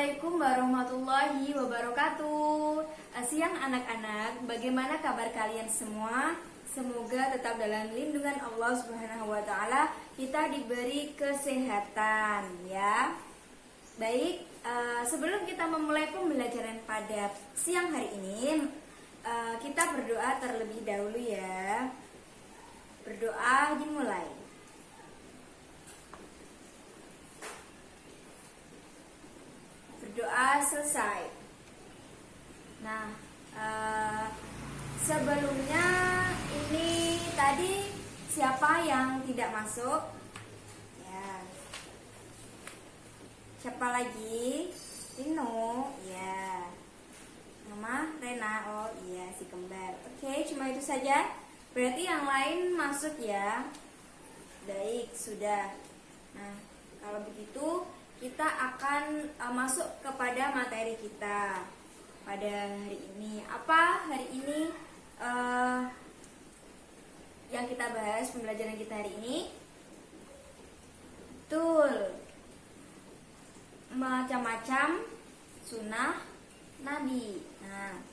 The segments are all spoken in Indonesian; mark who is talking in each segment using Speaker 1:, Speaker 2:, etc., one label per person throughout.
Speaker 1: Assalamualaikum warahmatullahi wabarakatuh. Siang anak-anak, bagaimana kabar kalian semua? Semoga tetap dalam lindungan Allah Subhanahu wa taala, kita diberi kesehatan ya. Baik, sebelum kita memulai pembelajaran pada siang hari ini, kita berdoa terlebih dahulu ya. Berdoa dimulai. Berdoa selesai. Nah, sebelumnya ini tadi siapa yang tidak masuk? Ya. Siapa lagi? Tino, ya. Mama, Rena, oh iya si kembar. Oke, cuma itu saja. Berarti yang lain masuk ya. Baik, sudah. Nah, kalau begitu kita akan masuk kepada materi kita pada hari ini. Apa hari ini yang kita bahas pembelajaran kita hari ini? Betul, macam-macam sunnah Nabi. Nah,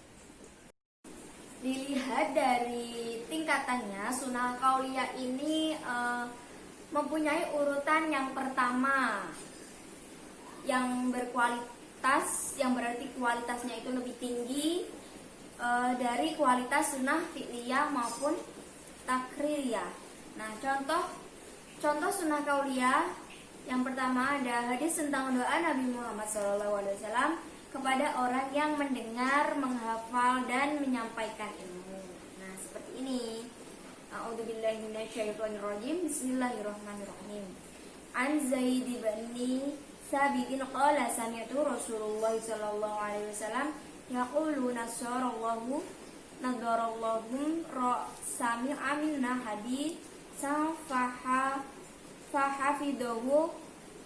Speaker 1: dilihat dari tingkatannya, sunnah qauliyah ini mempunyai urutan yang pertama, yang berkualitas, yang berarti kualitasnya itu lebih tinggi dari kualitas sunnah fi'liyah maupun takririyah. Nah, contoh sunnah qauliyah yang pertama ada hadis tentang doa Nabi Muhammad SAW kepada orang yang mendengar, menghafal dan menyampaikan ilmu. Nah, seperti ini. A'udzubillahi minasyaitonirrajim. Bismillahirrahmanirrahim. An Zaid bin Sabitin qala sami'tu Rasulullah sallallahu alaihi wasallam yaqulu nasarallahu nadarallahum sami'a minna hadis fahafidahu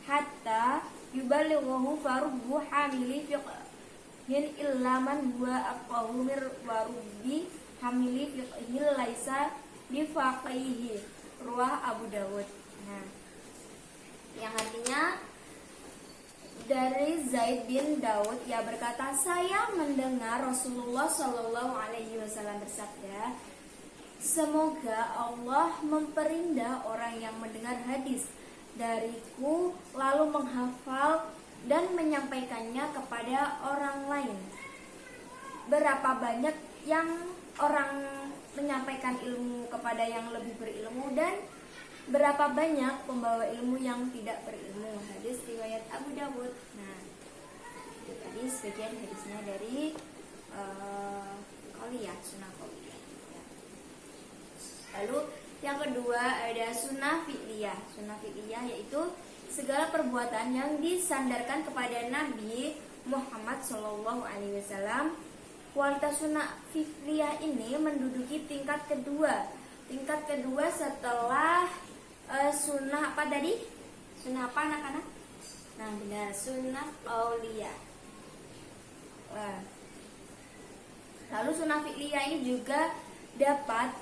Speaker 1: hatta yubalighahu farubbu hamili fiqhin illa man huwa aqahu mir warubbi hamili fiqhin laisa bifaqihi ruah Abu Dawud. Nah, yang artinya dari Zaid bin Daud, ia berkata, saya mendengar Rasulullah Shallallahu Alaihi Wasallam bersabda, semoga Allah memperindah orang yang mendengar hadis dariku lalu menghafal dan menyampaikannya kepada orang lain. Berapa banyak yang orang menyampaikan ilmu kepada yang lebih berilmu, dan berapa banyak pembawa ilmu yang tidak berilmu. Hadis riwayat Abu Dawud. Nah, itu tadi sebagian hadisnya dari qauliyah, sunnah qauliyah ya. Lalu yang kedua ada sunnah fi'liyah. Sunnah fi'liyah yaitu segala perbuatan yang disandarkan kepada Nabi Muhammad SAW. Kualitas sunnah fi'liyah ini menduduki tingkat kedua. Tingkat kedua setelah sunnah apa tadi? Sunnah apa anak-anak? Nah, benar, sunnah qauliyah. Lalu sunnah fi'liyah ini juga dapat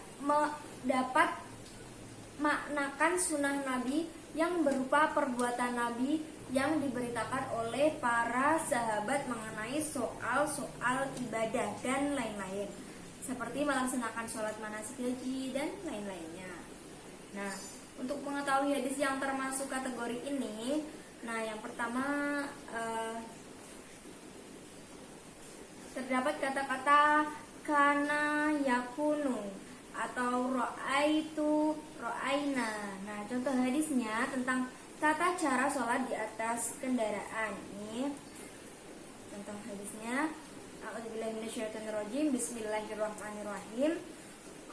Speaker 1: maknakan sunnah Nabi yang berupa perbuatan Nabi yang diberitakan oleh para sahabat mengenai soal-soal ibadah dan lain-lain, seperti melaksanakan sholat manasik haji dan lain-lainnya. Nah, untuk mengetahui hadis yang termasuk kategori ini, nah yang pertama terdapat kata-kata kana yakunu atau ro'aitu, ro'aina. Nah, contoh hadisnya tentang tata cara sholat di atas kendaraan. Ini contoh hadisnya. A'udzubillahi minasyaitonirrajim. Bismillahirrahmanirrahim.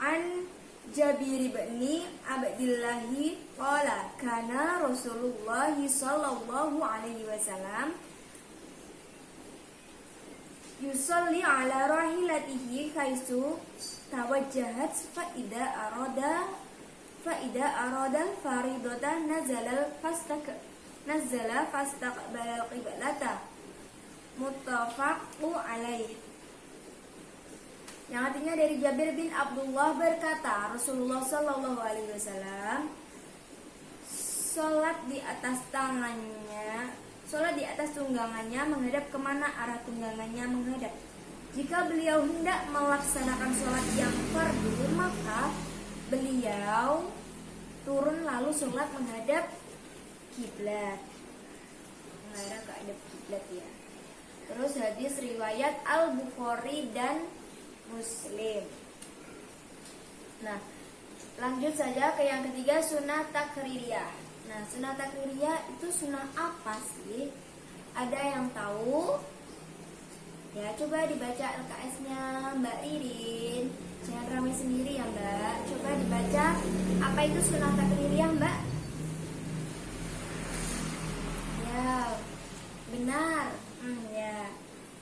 Speaker 1: An Jabir bin Abdillah qala kana Rasulullah sallallahu alaihi wasallam yusalli ala rahilatihi kaisu tawajjahat fa ida arada faridatan nazala fastaqbala qiblata muttafaqu alaih. Yang artinya dari Jabir bin Abdullah berkata, Rasulullah Shallallahu Alaihi Wasallam sholat di atas tangannya sholat di atas tunggangannya menghadap kemana arah tunggangannya menghadap. Jika beliau hendak melaksanakan sholat yang fardu, maka beliau turun lalu sholat menghadap kiblat, menghadap ke hadap kiblat ya. Terus hadis riwayat Al-Bukhari dan Muslim. Nah, lanjut saja ke yang ketiga, sunnah takririyah. Nah, sunnah takririyah itu sunnah apa sih? Ada yang tahu? Ya, coba dibaca LKS-nya Mbak Ririn. Jangan ramai sendiri ya Mbak. Coba dibaca apa itu sunnah takririyah Mbak? Ya, benar. Ya,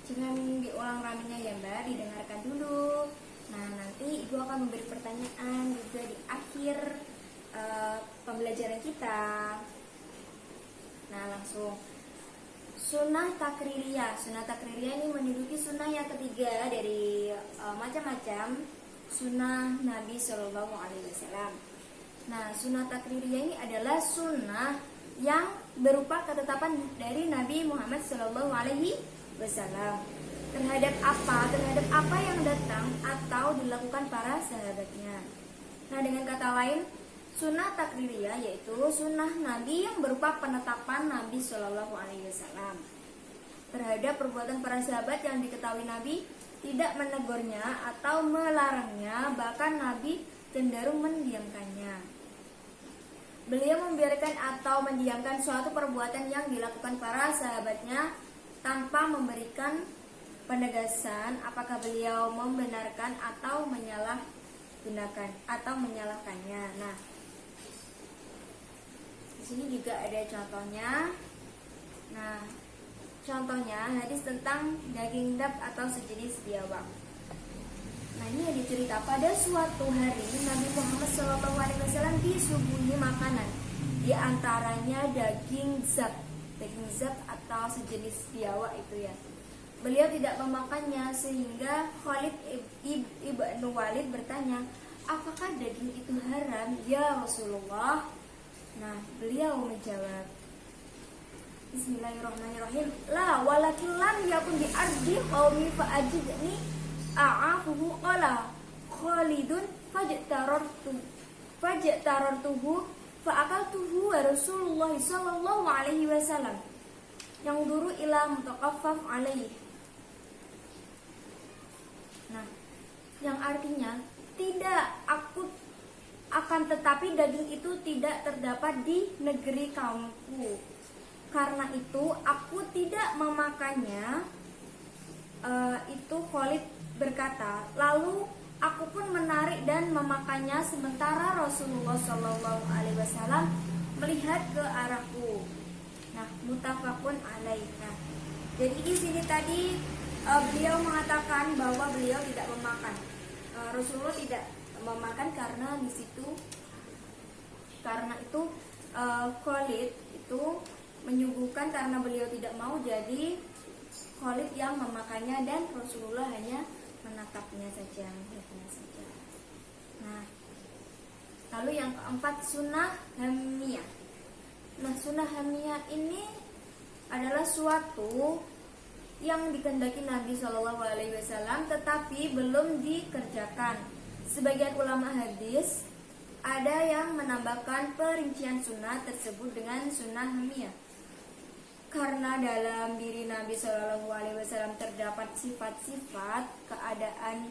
Speaker 1: jangan diulang ramenya ya Mbak, didengarkan dulu. Nah, nanti Ibu akan memberi pertanyaan juga di akhir pembelajaran kita. Nah, langsung sunnah takririyah. Sunnah takririyah ini menduduki sunnah yang ketiga dari macam-macam sunnah Nabi Shallallahu Alaihi Wasallam. Nah, sunnah takririyah ini adalah sunnah yang berupa ketetapan dari Nabi Muhammad Shallallahu Alaihi Wasallam terhadap apa yang datang atau dilakukan para sahabatnya. Nah, dengan kata lain, sunnah takririyah yaitu sunnah Nabi yang berupa penetapan Nabi Shallallahu Alaihi Wasallam terhadap perbuatan para sahabat yang diketahui Nabi tidak menegurnya atau melarangnya, bahkan Nabi cenderung mendiamkannya. Beliau membiarkan atau mendiamkan suatu perbuatan yang dilakukan para sahabatnya tanpa memberikan penegasan apakah beliau membenarkan atau menyalahgunakan atau menyalahkannya. Nah, di sini juga ada contohnya. Nah, contohnya hadis tentang daging dab atau sejenis biawak. Nah, ini ada cerita pada suatu hari Nabi Muhammad SAW disuguhi makanan, di antaranya daging zab atau sejenis biawak itu ya. Beliau tidak memakannya sehingga Khalid ibnu Walid bertanya, apakah daging itu haram ya Rasulullah? Nah, beliau menjawab, Bismillahirrahmanirrahim, la walakin lam yakun bi ardi qaumi fa ajidni a'afuhu qala Khalidun fajtarartuhu fa akaltuhu wa Rasulullah sallallahu alaihi wasallam yang duru ila mutaqaffaf alaihi. Nah, yang artinya tidak, akan tetapi daging itu tidak terdapat di negeri kaumku. Karena itu aku tidak memakannya. Itu Khalid berkata, lalu aku pun menarik dan memakannya sementara Rasulullah Shallallahu Alaihi Wasallam melihat ke arahku. Nah, muttafaqun alaih. Nah, jadi di sini tadi beliau mengatakan bahwa beliau tidak memakan. Rasulullah tidak memakan karena di situ, karena itu Khalid itu menyuguhkan karena beliau tidak mau, jadi Khalid yang memakannya dan Rasulullah hanya menatapnya saja, melihatnya saja. Nah, lalu yang keempat, sunnah hamiyah. Nah, sunnah hamiyah ini adalah suatu yang dikehendaki Nabi Shallallahu Alaihi Wasallam tetapi belum dikerjakan. Sebagian ulama hadis ada yang menambahkan perincian sunnah tersebut dengan sunnah hamiyah. Karena dalam diri Nabi Shallallahu Alaihi Wasallam terdapat sifat-sifat, keadaan,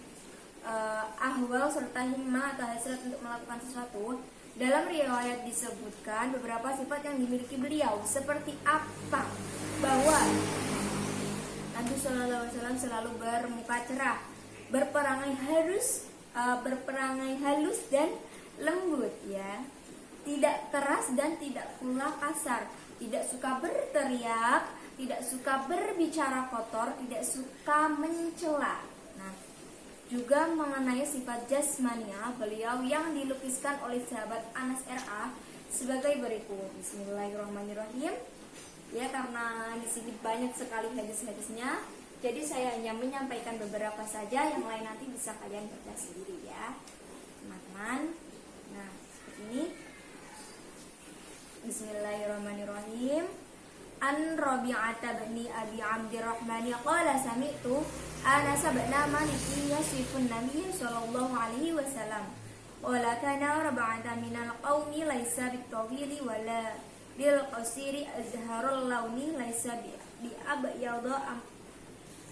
Speaker 1: ahwal serta himmah atau hasrat untuk melakukan sesuatu. Dalam riwayat disebutkan beberapa sifat yang dimiliki beliau. Seperti apa? Bahwa Nabi Shallallahu Alaihi Wasallam selalu bermuka cerah, berperangai halus dan lembut, ya, tidak keras dan tidak pula kasar, tidak suka berteriak, tidak suka berbicara kotor, tidak suka mencela. Nah, juga mengenai sifat jasmania beliau yang dilukiskan oleh sahabat Anas RA sebagai berikut. Bismillahirrahmanirrahim. Ya, karena di sini banyak sekali hadis-hadisnya, jadi saya hanya menyampaikan beberapa saja, yang lain nanti bisa kalian baca sendiri ya, teman-teman. Nah, seperti ini. Bismillahirrahmanirrahim. an Rabi'ata bani Abi Abdirrahman qala sami'tu Anas bin Malik yasifun Nabiy sallallahu alaihi wasallam qala kana Rabi'ata minal qaumi laisa bitawili wala bil qasiri azharul launi laisa bi abyadha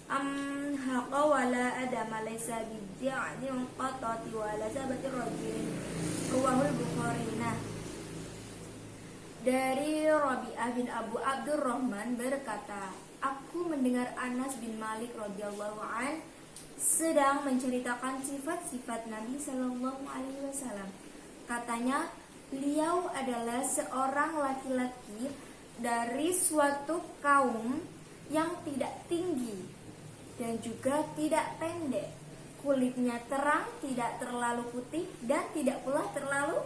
Speaker 1: haqa wala adama laisa bidi'in qatati wala sabati rajulin ruwahul Bukhari. Nah, dari Rabi'ah bin Abu Abdurrahman berkata, aku mendengar Anas bin Malik radhiyallahu an sedang menceritakan sifat-sifat Nabi Shallallahu Alaihi Wasallam. Katanya, beliau adalah seorang laki-laki dari suatu kaum yang tidak tinggi dan juga tidak pendek. Kulitnya terang, tidak terlalu putih dan tidak pula terlalu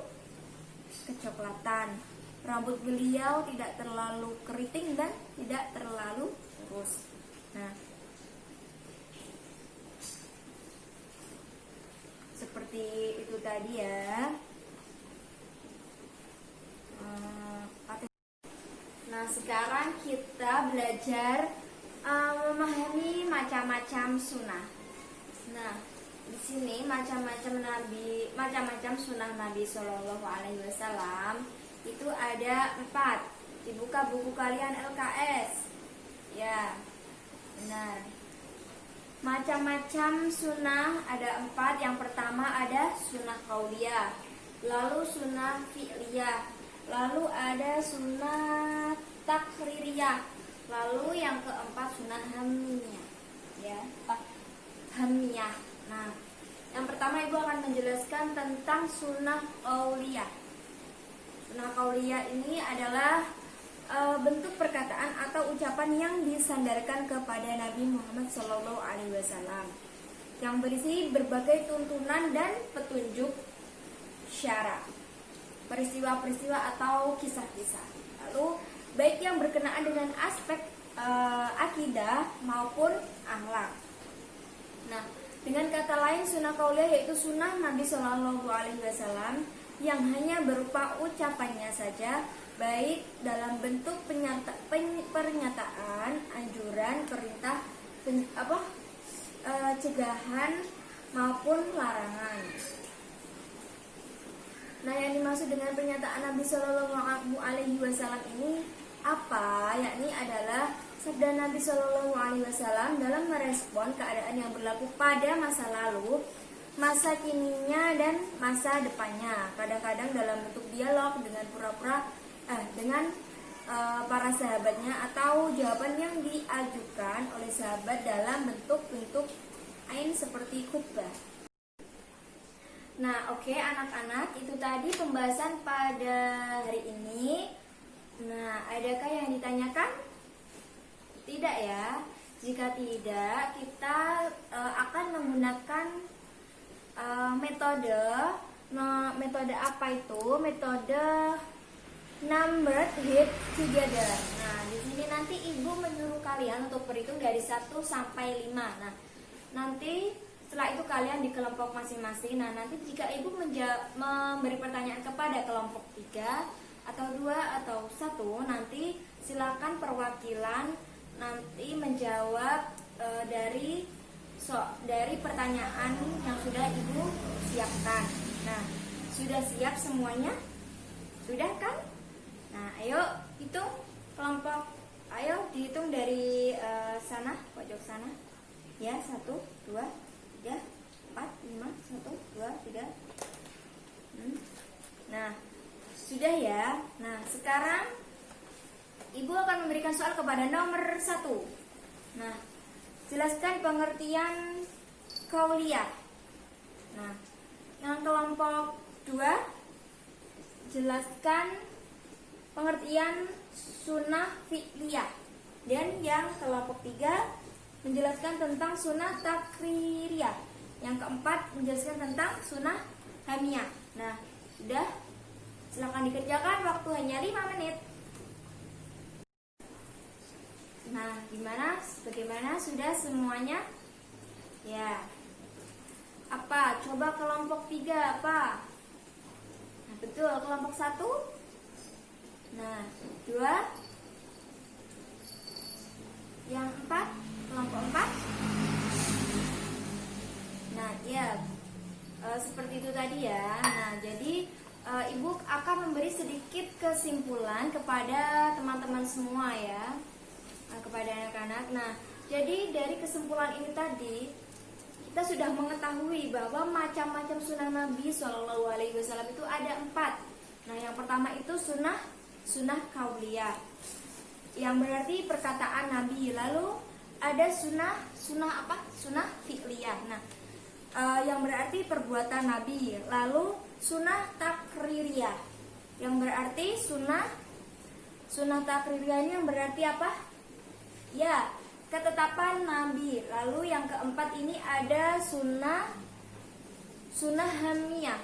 Speaker 1: kecoklatan. Rambut beliau tidak terlalu keriting dan tidak terlalu lurus. Nah, seperti itu tadi ya. Nah, sekarang kita belajar memahami macam-macam sunnah. Nah, di sini macam-macam sunnah Nabi Shallallahu Alaihi Wasallam itu ada 4. Dibuka buku kalian LKS. Ya, benar. Macam-macam sunnah ada 4. Yang pertama ada sunnah qauliyah, lalu sunnah fi'liyah, lalu ada sunnah takririyah, lalu yang keempat sunnah hamiyah. Ya, hamiyah. Nah, yang pertama Ibu akan menjelaskan tentang sunnah qauliyah. Sunnah qauliyah ini adalah bentuk perkataan atau ucapan yang disandarkan kepada Nabi Muhammad SAW yang berisi berbagai tuntunan dan petunjuk syara, peristiwa-peristiwa atau kisah-kisah. Lalu baik yang berkenaan dengan aspek akidah maupun akhlak. Nah, dengan kata lain sunnah qauliyah yaitu sunnah Nabi SAW yang hanya berupa ucapannya saja, baik dalam bentuk pernyataan, anjuran, perintah, cegahan maupun larangan. Nah, yang dimaksud dengan pernyataan Nabi Shallallahu Alaihi Wasallam ini apa? Yakni adalah sabda Nabi Shallallahu Alaihi Wasallam dalam merespon keadaan yang berlaku pada masa lalu, masa kininya dan masa depannya. Kadang-kadang dalam bentuk dialog dengan para sahabatnya atau jawaban yang diajukan oleh sahabat dalam bentuk ain seperti khutbah. Nah, oke, anak-anak, itu tadi pembahasan pada hari ini. Nah, adakah yang ditanyakan? Tidak ya. Jika tidak, kita akan menggunakan metode apa itu? Metode numbered hit together. Nah, di sini nanti Ibu menyuruh kalian untuk berhitung dari 1 sampai 5. Nah, nanti setelah itu kalian di kelompok masing-masing. Nah, nanti jika Ibu memberi pertanyaan kepada kelompok 3 atau 2 atau 1, nanti silakan perwakilan nanti menjawab dari pertanyaan yang sudah Ibu siapkan. Nah, sudah siap semuanya? Sudah kan? Nah, ayo hitung kelompok. Ayo dihitung dari sana, pojok sana. Ya, 1, 2, 3, 4, 5, 1, 2, 3. Nah, sudah ya. Nah, sekarang Ibu akan memberikan soal kepada nomor 1. Nah, jelaskan pengertian qauliyah. Nah, yang kelompok 2 jelaskan pengertian sunnah fi'liyah. Dan yang kelompok 3 menjelaskan tentang sunnah takririyah. Yang keempat menjelaskan tentang sunnah hamiyah. Nah, sudah, silakan dikerjakan, waktu hanya 5 menit. Nah, bagaimana sudah semuanya? Ya. Apa? Coba kelompok 3 apa? Nah, betul, kelompok 1. Nah, 2. Yang 4, kelompok 4. Nah, ya, seperti itu tadi ya. Nah, jadi Ibu akan memberi sedikit kesimpulan kepada teman-teman semua ya, kepada anak-anak. Nah, jadi dari kesimpulan ini tadi kita sudah mengetahui bahwa macam-macam sunnah Nabi Shallallahu Alaihi Wasallam itu ada 4. Nah, yang pertama itu sunnah kauliyah, yang berarti perkataan Nabi. Lalu ada sunnah apa? Sunnah fi'liyah. Nah, yang berarti perbuatan Nabi. Lalu sunnah takririyah, yang berarti sunnah takririyah ini yang berarti apa? Ya, ketetapan Nabi. Lalu yang keempat ini ada sunnah hamiyah.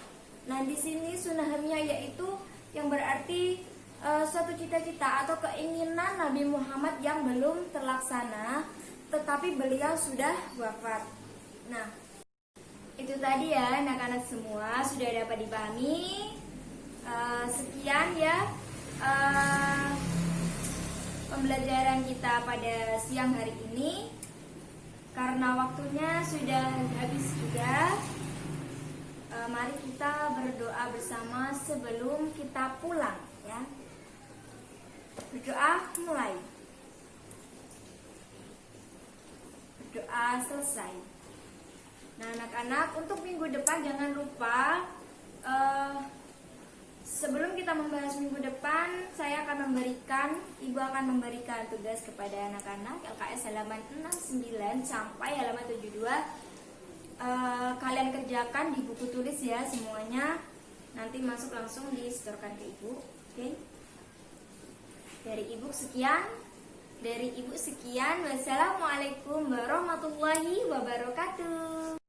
Speaker 1: Nah, di sini sunnah hamiyah yaitu yang berarti suatu cita-cita atau keinginan Nabi Muhammad yang belum terlaksana, tetapi beliau sudah wafat. Nah, itu tadi ya anak-anak semua, sudah dapat dipahami. Sekian ya pembelajaran kita pada siang hari ini. Karena waktunya sudah habis juga, mari kita berdoa bersama sebelum kita pulang ya. Berdoa mulai. Berdoa selesai. Nah, anak-anak, untuk minggu depan jangan lupa, sebelum kita membahas minggu depan, Ibu akan memberikan tugas kepada anak-anak LKS halaman 69 sampai halaman 72. Kalian kerjakan di buku tulis ya semuanya. Nanti masuk langsung disetorkan ke Ibu. Oke? Dari Ibu sekian. Wassalamualaikum warahmatullahi wabarakatuh.